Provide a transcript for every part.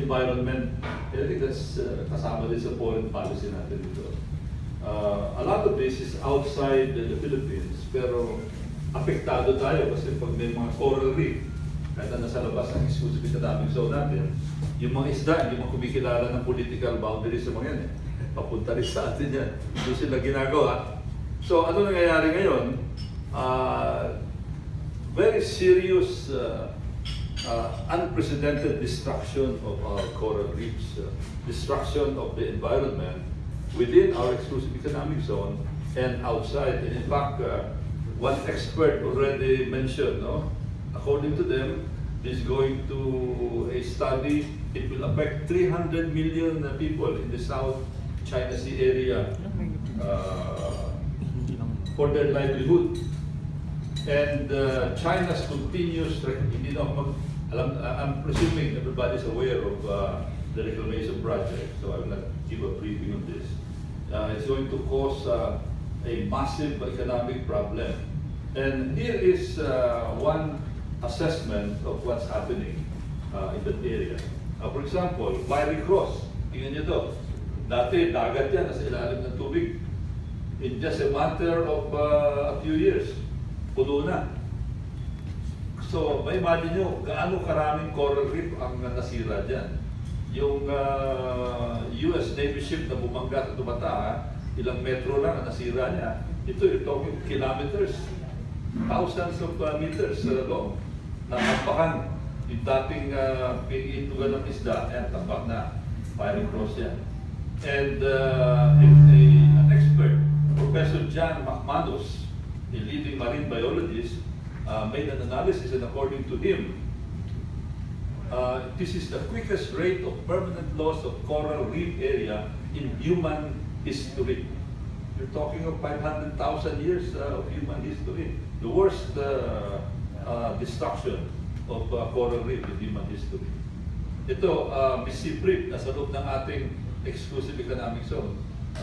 environment, I think that's kasama din sa foreign policy natin dito. A lot of this is outside the Philippines, pero apektado tayo kasi pag may mga coral reef, kahit na nasa labas ng exclusive economic zone natin, yung mga isda, hindi mo kumikilala ng political boundaries sa mga yan eh. Papunta rin sa atin yan. Doon sila ginagawa. So ano nangyayari ngayon? Very serious, unprecedented destruction of our coral reefs, destruction of the environment within our exclusive economic zone and outside. And in fact, one expert already mentioned, no? According to them, is going to a study. It will affect 300 million people in the South China Sea area for their livelihood. And China's continuous, I'm presuming everybody's aware of the reclamation project, so I will not give a briefing on this. It's going to cause a massive economic problem. And here is one assessment of what's happening in that area. For example, Fiery Cross, tingnan nyo to. Dati, dagat yan, nasa ilalim ng tubig. In just a matter of a few years, puno na. So, may imagine nyo, gaano karaming coral reef ang nasira dyan. Yung US Navy ship na bumangga sa Tapatan, ilang metro lang ang nasira niya. Ito, you're talking kilometers, thousands of meters long. Nakapakan yung dating pinitugan ng isda, and tambak na, Fiery Cross yan. And an expert, Professor John McManus, a leading marine biologist, made an analysis, and according to him, this is the quickest rate of permanent loss of coral reef area in human history. You're talking of 500,000 years of human history. The worst destruction of coral reef in human history. Ito, Mississippi Reef, nasa loob ng ating exclusive economic zone.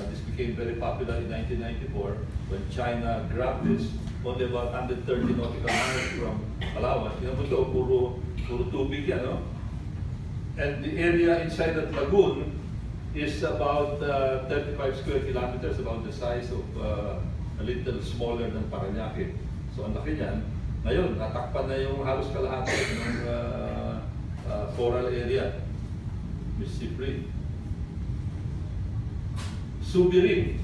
This became very popular in 1994 when China grabbed this, only about 130 nautical miles from Palawan. Tingnan mo ito, puro tubig yan, no? And the area inside that lagoon is about 35 square kilometers, about the size of a little smaller than Paranaque. So ang laki niyan. Ngayon, natakpan na yung halos kalahati ng coral area, Mississippi. Subi Reef,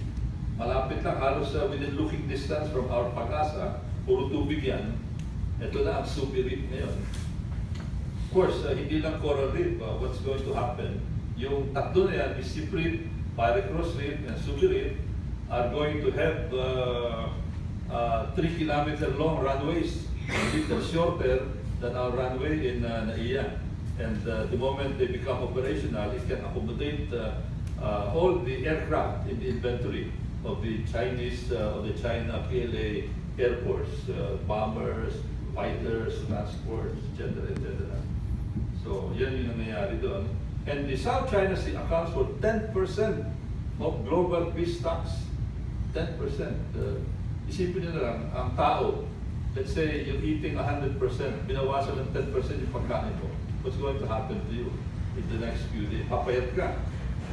malapit lang, halos within looking distance from our Pag-asa, puro tubig yan. Ito na ang Subi Reef ngayon. Of course, hindi lang coral reef, what's going to happen? Yung tatlo na yan, Mississippi Reef, Fiery Cross Reef, and Subi Reef, are going to have 3-kilometer long runways, a little shorter than our runway in Naiya. And the moment they become operational, it can accommodate all the aircraft in the inventory of the Chinese, of the China PLA Air Force, bombers, fighters, transports, etc., etc. So, yan yung nangyayari doon. And the South China Sea accounts for 10% of global fish stocks. 10%. Isipin nyo na lang, ang tao, let's say you're eating 100%, binawasan ng 10% yung pagkain mo. What's going to happen to you in the next few days? Papayat ka.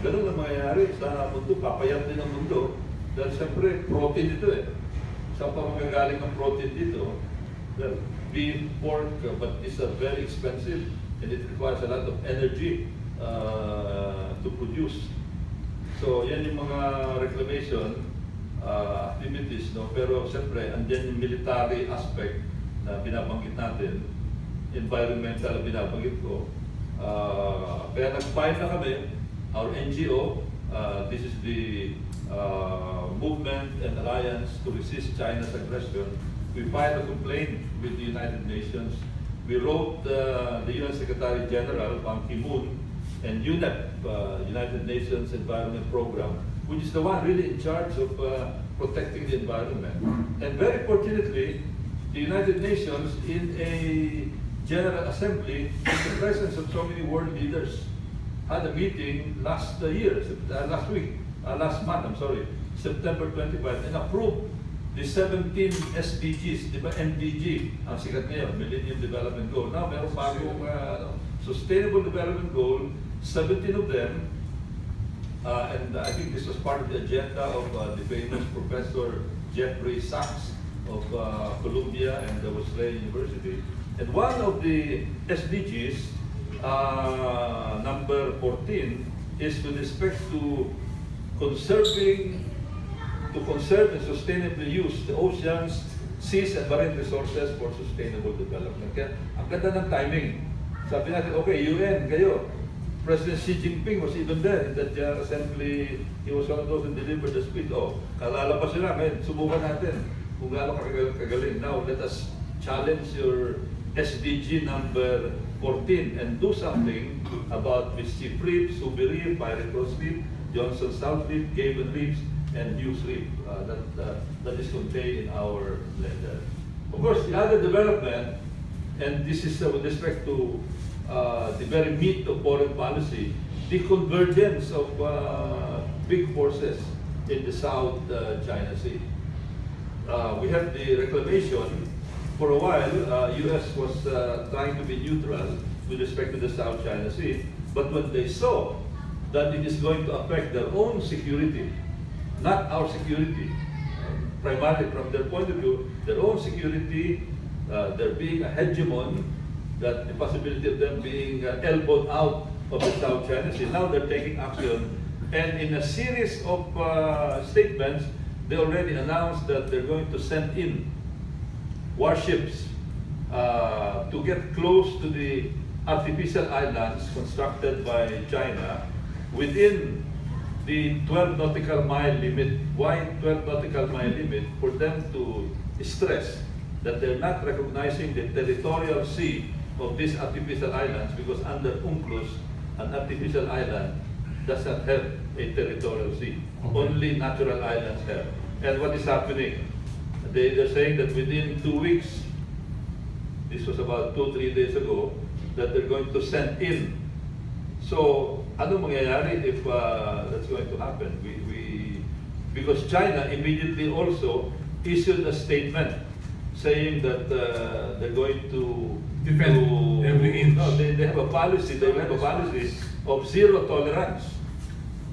Ganun ang mangyayari sa mundo, papayat din ang mundo. Dahil siyempre, protein ito eh. Saan pa magagaling ang protein dito? Well, beef, pork, but these are very expensive and it requires a lot of energy to produce. So, yan yung mga reclamation activities, no? Pero siyempre, andyan yung military aspect na binabanggit natin, environmental na binabanggit ko. Kaya nag-file na kami, our NGO, this is the Movement and Alliance to Resist China's Aggression. We filed a complaint with the United Nations. We wrote the UN Secretary General, Ban Ki-moon, and UNEP, United Nations Environment Program, which is the one really in charge of protecting the environment. And very fortunately, the United Nations, in a General Assembly, in the presence of so many world leaders, had a meeting last month, September 25, and approved the 17 SDGs, di ba MDG, ang sikat ngayon, Millennium Development Goal. Now, meron bagong Sustainable Development Goal 17 of them, and I think this was part of the agenda of the famous Professor Jeffrey Sachs of Columbia and the Wesley University. And one of the SDGs, number 14, is with respect to conserve and sustainably use the oceans, seas, and marine resources for sustainable development. Kaya ang ganda ng timing. Sabi natin, okay, UN, kayo. President Xi Jinping was even there in that General Assembly. He was one of those who delivered the speech. Oh, kalala pa sila. Ngayon, subukan natin kung gaano kagaling. Now, let us challenge your SDG number 14 and do something about Mischief Reef, Subi Reef, Pirate Cross Reef, Johnson South Reef, Gaven Reefs, and Hughes Reef. That is contained in our letter. Of course, the other development, and this is with respect to the very meat of foreign policy, the convergence of big forces in the South China Sea. We have the reclamation. For a while, U.S. was trying to be neutral with respect to the South China Sea, but when they saw that it is going to affect their own security, not our security, primarily from their point of view, their own security, there being a hegemon, that the possibility of them being elbowed out of the South China Sea. Now they're taking action, and in a series of statements, they already announced that they're going to send in warships to get close to the artificial islands constructed by China within the 12 nautical mile limit. Why 12 nautical mile limit? For them to stress that they're not recognizing the territorial sea of these artificial islands, because under UNCLOS, an artificial island does not have a territorial sea. Okay. Only natural islands have. And what is happening? They're saying that within 2 weeks, this was about 2-3 days ago, that they're going to send in. So, ano mangyayari if that's going to happen? Because China immediately also issued a statement saying that they're going to defend every inch. No, they have a policy. They have a policy of zero tolerance.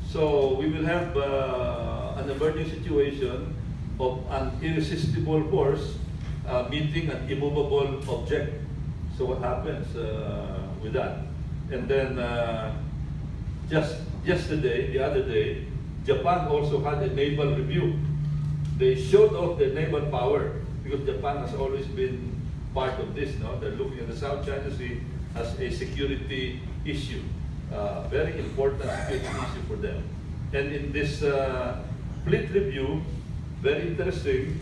So we will have an emerging situation of an irresistible force meeting an immovable object. So what happens with that? And then just yesterday, the other day, Japan also had a naval review. They showed off their naval power because Japan has always been part of this. No? They're looking at the South China Sea as a security issue, very important security issue for them. And in this fleet review, very interesting,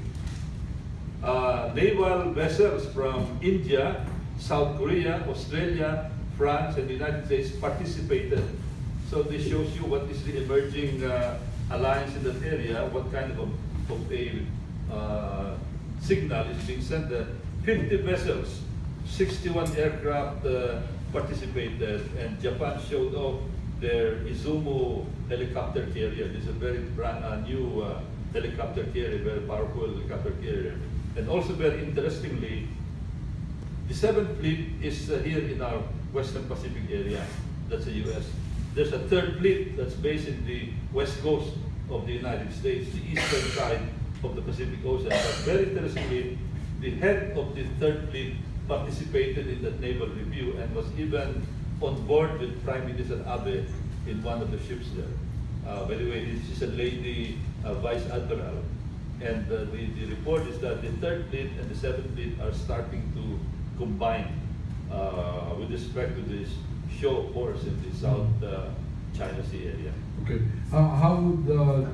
naval vessels from India, South Korea, Australia, France, and the United States participated. So this shows you what is the emerging alliance in that area, what kind of a signal is being sent there. 50 vessels, 61 aircraft participated, and Japan showed off their Izumo helicopter carrier. This is a very brand new helicopter carrier, very powerful helicopter carrier. And also very interestingly, the 7th Fleet is here in our Western Pacific area. That's the US. There's a 3rd Fleet that's based in the west coast of the United States, the eastern side of the Pacific Ocean. But very interestingly, the head of the 3rd Fleet participated in that naval review and was even on board with Prime Minister Abe in one of the ships there. By the way, she's a lady Vice Admiral. And the report is that the 3rd Fleet and the 7th Fleet are starting to combine with respect to this show force in the South China Sea area. Okay. How would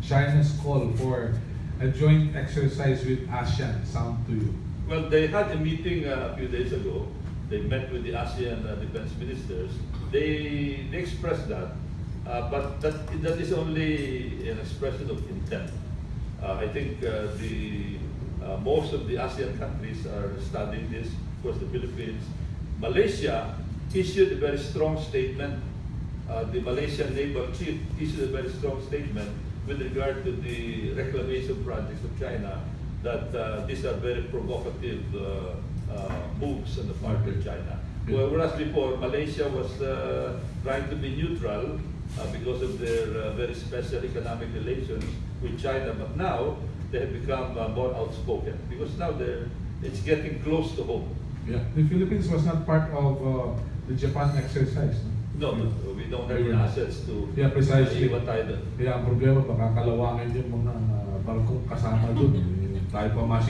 China's call for a joint exercise with ASEAN sound to you? Well, they had a meeting a few days ago. They met with the ASEAN defense ministers. They expressed that, but that is only an expression of intent. I think most of the ASEAN countries are studying this. Of course, the Philippines. Malaysia issued a very strong statement. The Malaysian naval chief issued a very strong statement with regard to the reclamation projects of China, that these are very provocative moves on the part of China. Well, whereas before, Malaysia was trying to be neutral because of their very special economic relations with China, but now they have become more outspoken because now it's getting close to home. Yeah. The Philippines was not part of the Japan exercise. No, we don't have the assets to Yeah, precisely. iwatay doon. Kaya ang problema, baka kalawangin yung mga barkong kasama doon. Tayo pa